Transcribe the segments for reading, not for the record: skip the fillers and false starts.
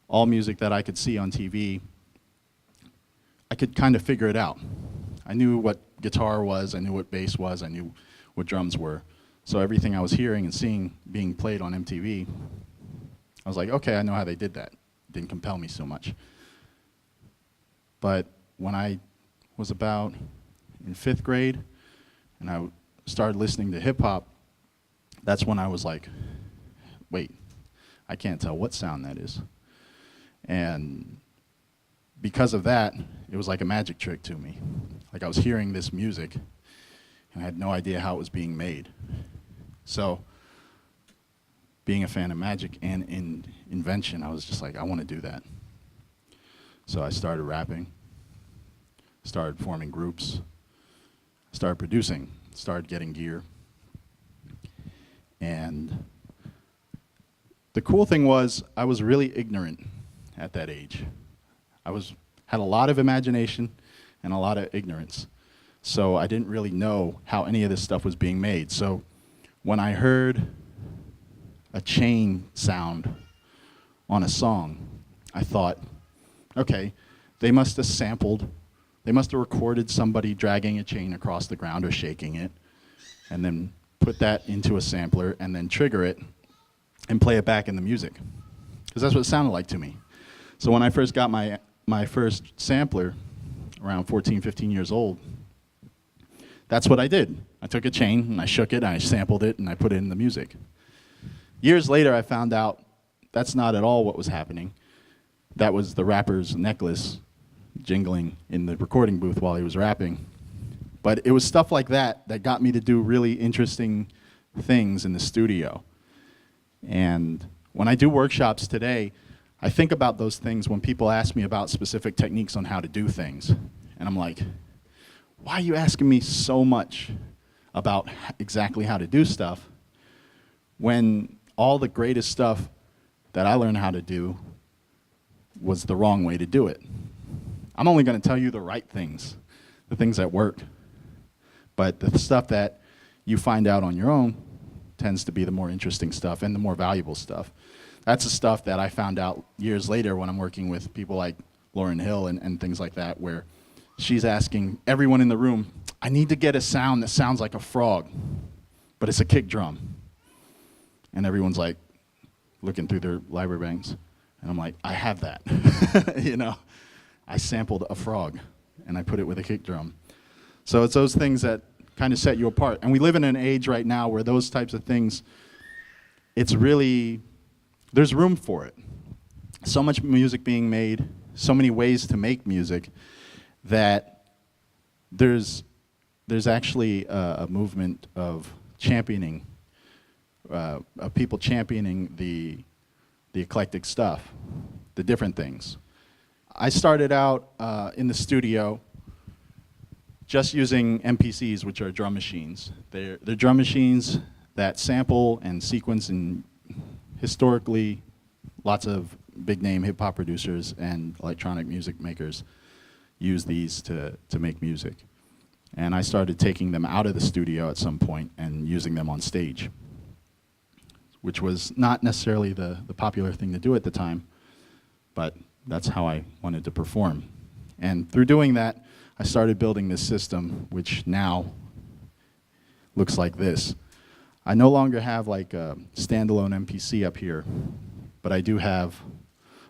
All music that I could see on TV, I could kind of figure it out. I knew what guitar was, I knew what bass was, I knew what drums were. So everything I was hearing and seeing being played on MTV, I was like, okay, I know how they did that. It didn't compel me so much. But when I was about in 5th grade and I started listening to hip hop, that's when I was like, wait, I can't tell what sound that is. And because of that, it was like a magic trick to me. Like I was hearing this music, and I had no idea how it was being made. So, being a fan of magic and in invention, I was just like, I want to do that. So I started rapping, started forming groups, started producing, started getting gear. And the cool thing was, I was really ignorant at that age. I had a lot of imagination and a lot of ignorance. So I didn't really know how any of this stuff was being made. So when I heard a chain sound on a song, I thought, okay, they must have recorded somebody dragging a chain across the ground or shaking it, and then put that into a sampler and then trigger it and play it back in the music. Because that's what it sounded like to me. So when I first got my first sampler, around 14, 15 years old, that's what I did. I took a chain and I shook it and I sampled it and I put it in the music. Years later, I found out that's not at all what was happening. That was the rapper's necklace jingling in the recording booth while he was rapping. But it was stuff like that that got me to do really interesting things in the studio. And when I do workshops today, I think about those things when people ask me about specific techniques on how to do things. And I'm like, why are you asking me so much about exactly how to do stuff when all the greatest stuff that I learned how to do was the wrong way to do it? I'm only going to tell you the right things, the things that work. But the stuff that you find out on your own tends to be the more interesting stuff and the more valuable stuff. That's the stuff that I found out years later when I'm working with people like Lauryn Hill and things like that, where she's asking everyone in the room, I need to get a sound that sounds like a frog, but it's a kick drum. And everyone's like looking through their library banks. And I'm like, I have that. You know, I sampled a frog and I put it with a kick drum. So it's those things that kind of set you apart. And we live in an age right now where those types of things, it's really, there's room for it. So much music being made, so many ways to make music, that there's actually a movement of championing, of people championing the eclectic stuff, the different things. I started out in the studio just using MPCs, which are drum machines. They're drum machines that sample and sequence, and historically lots of big name hip hop producers and electronic music makers use these to make music. And I started taking them out of the studio at some point and using them on stage, which was not necessarily the popular thing to do at the time, but that's how I wanted to perform. And through doing that, I started building this system, which now looks like this. I no longer have like a standalone MPC up here, but I do have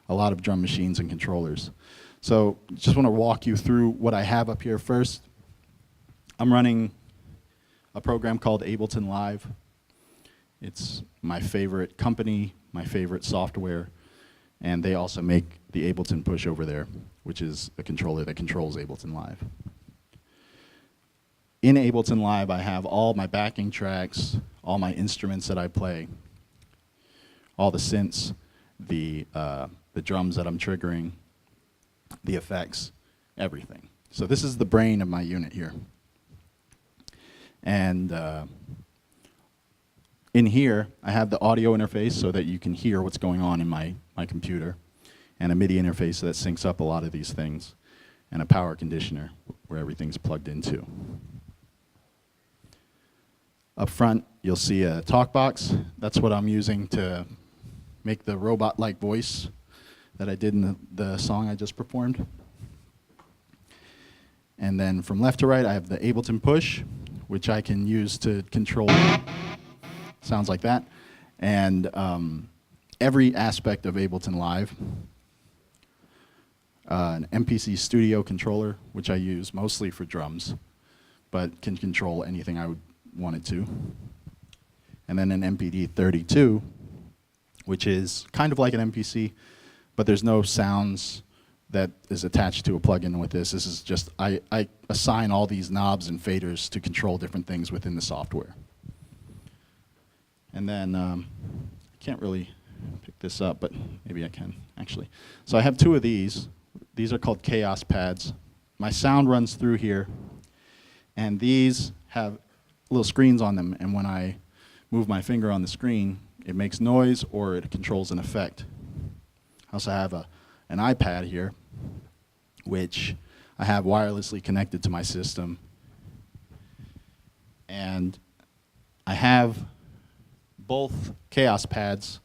a lot of drum machines and controllers. So just want to walk you through what I have up here first. I'm running a program called Ableton Live. It's my favorite company, my favorite software, and they also make the Ableton Push over there, which is a controller that controls Ableton Live. In Ableton Live, I have all my backing tracks, all my instruments that I play, all the synths, the drums that I'm triggering, the effects, everything. So this is the brain of my unit here. And in here, I have the audio interface so that you can hear what's going on in my computer, and a MIDI interface that syncs up a lot of these things, and a power conditioner where everything's plugged into. Up front, you'll see a talk box. That's what I'm using to make the robot-like voice that I did in the song I just performed. And then from left to right, I have the Ableton Push, which I can use to control, sounds like that, and every aspect of Ableton Live. An MPC Studio controller, which I use mostly for drums, but can control anything I would want it to. And then an MPD32, which is kind of like an MPC, but there's no sounds that is attached to a plugin with this. This is just, I assign all these knobs and faders to control different things within the software. And then, I can't really pick this up, but maybe I can, actually. So I have two of these. These are called Chaos Pads. My sound runs through here, and these have little screens on them, and when I move my finger on the screen, it makes noise or it controls an effect. I also have an iPad here, which I have wirelessly connected to my system. And I have both Chaos Pads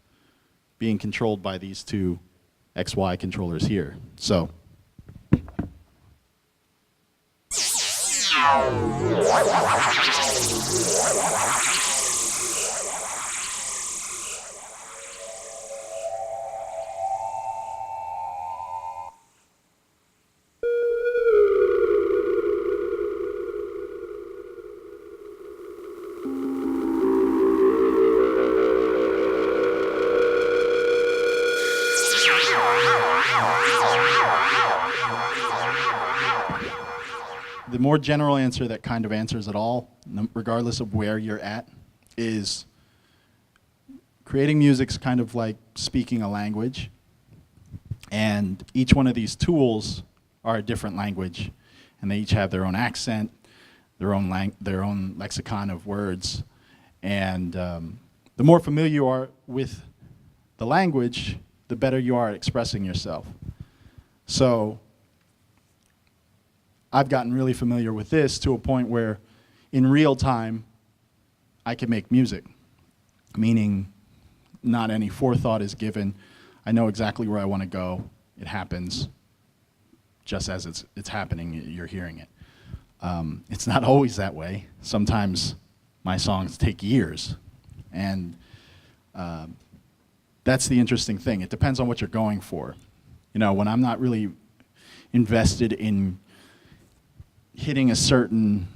being controlled by these two XY controllers here. So the more general answer that kind of answers it all, regardless of where you're at, is creating music's kind of like speaking a language, and each one of these tools are a different language, and they each have their own accent, their own lexicon of words, and the more familiar you are with the language, the better you are at expressing yourself. So I've gotten really familiar with this to a point where in real time I can make music, meaning not any forethought is given. I know exactly where I want to go. It happens just as it's happening, you're hearing it. It's not always that way. Sometimes my songs take years, and that's the interesting thing. It depends on what you're going for. You know, when I'm not really invested in hitting a certain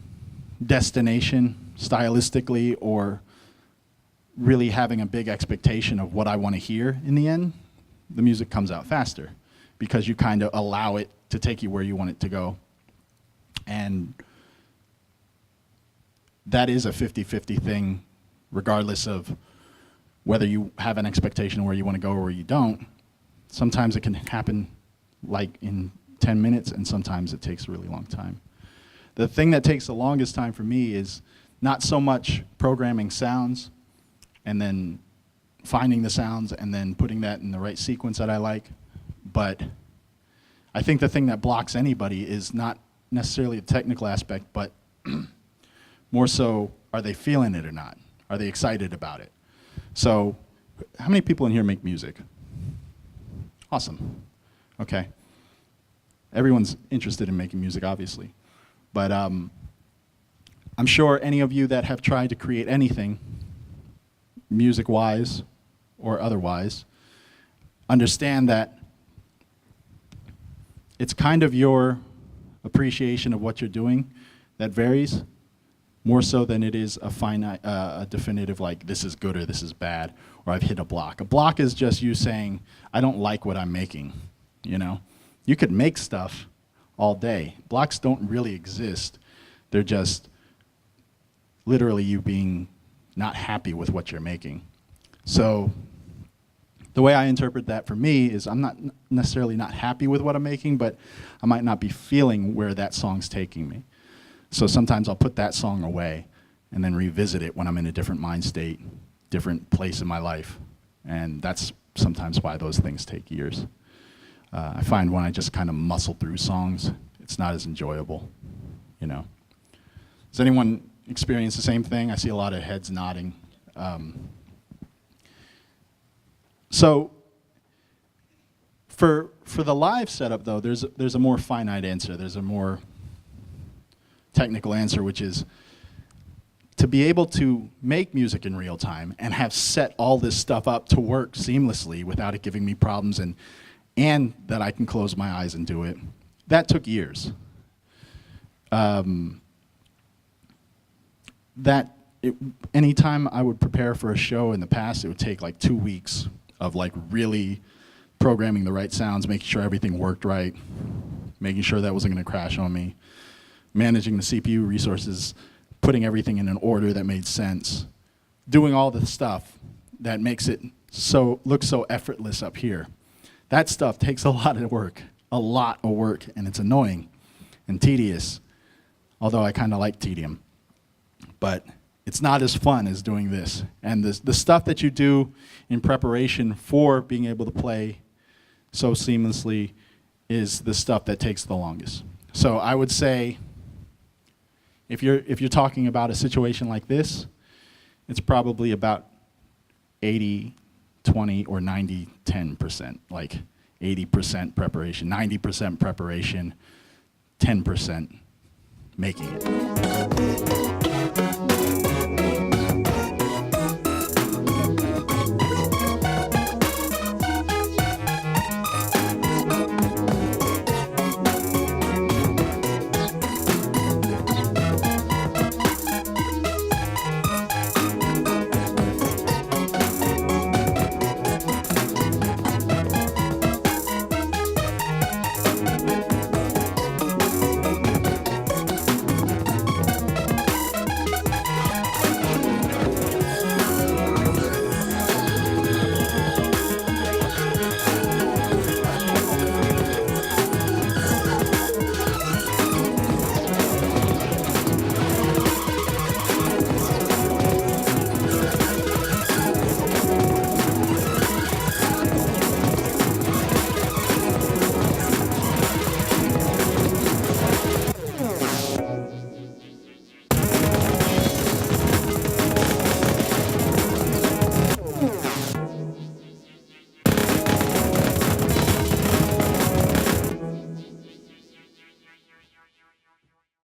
destination stylistically or really having a big expectation of what I want to hear in the end, the music comes out faster because you kind of allow it to take you where you want it to go. And that is a 50-50 thing, regardless of whether you have an expectation of where you want to go or where you don't. Sometimes it can happen like in 10 minutes, and sometimes it takes a really long time. The thing that takes the longest time for me is not so much programming sounds and then finding the sounds and then putting that in the right sequence that I like, but I think the thing that blocks anybody is not necessarily the technical aspect, but more so, are they feeling it or not? Are they excited about it? So, how many people in here make music? Awesome. okay? Everyone's interested in making music, obviously. But I'm sure any of you that have tried to create anything, music-wise or otherwise, understand that it's kind of your appreciation of what you're doing that varies more so than it is a finite, a definitive, like, this is good or this is bad, or I've hit a block. A block is just you saying, I don't like what I'm making, you know? You could make stuff all day. Blocks don't really exist. They're just literally you being not happy with what you're making. So the way I interpret that for me is I'm not necessarily not happy with what I'm making, but I might not be feeling where that song's taking me. So sometimes I'll put that song away and then revisit it when I'm in a different mind state, different place in my life. And that's sometimes why those things take years. I find when I just kind of muscle through songs, it's not as enjoyable, you know. Does anyone experience the same thing? I see a lot of heads nodding. So for the live setup, though, there's a more finite answer. There's a more technical answer, which is to be able to make music in real time and have set all this stuff up to work seamlessly without it giving me problems and that I can close my eyes and do it. That took years. Anytime I would prepare for a show in the past, it would take like 2 weeks of like really programming the right sounds, making sure everything worked right, making sure that wasn't going to crash on me, managing the CPU resources, putting everything in an order that made sense, doing all the stuff that makes it look so effortless up here. That stuff takes a lot of work, and it's annoying and tedious, although I kind of like tedium. But it's not as fun as doing this. And the stuff that you do in preparation for being able to play so seamlessly is the stuff that takes the longest. So I would say, if you're talking about a situation like this, it's probably about 80-20 or 90-10%, like 80% preparation, 90% preparation, 10% making it.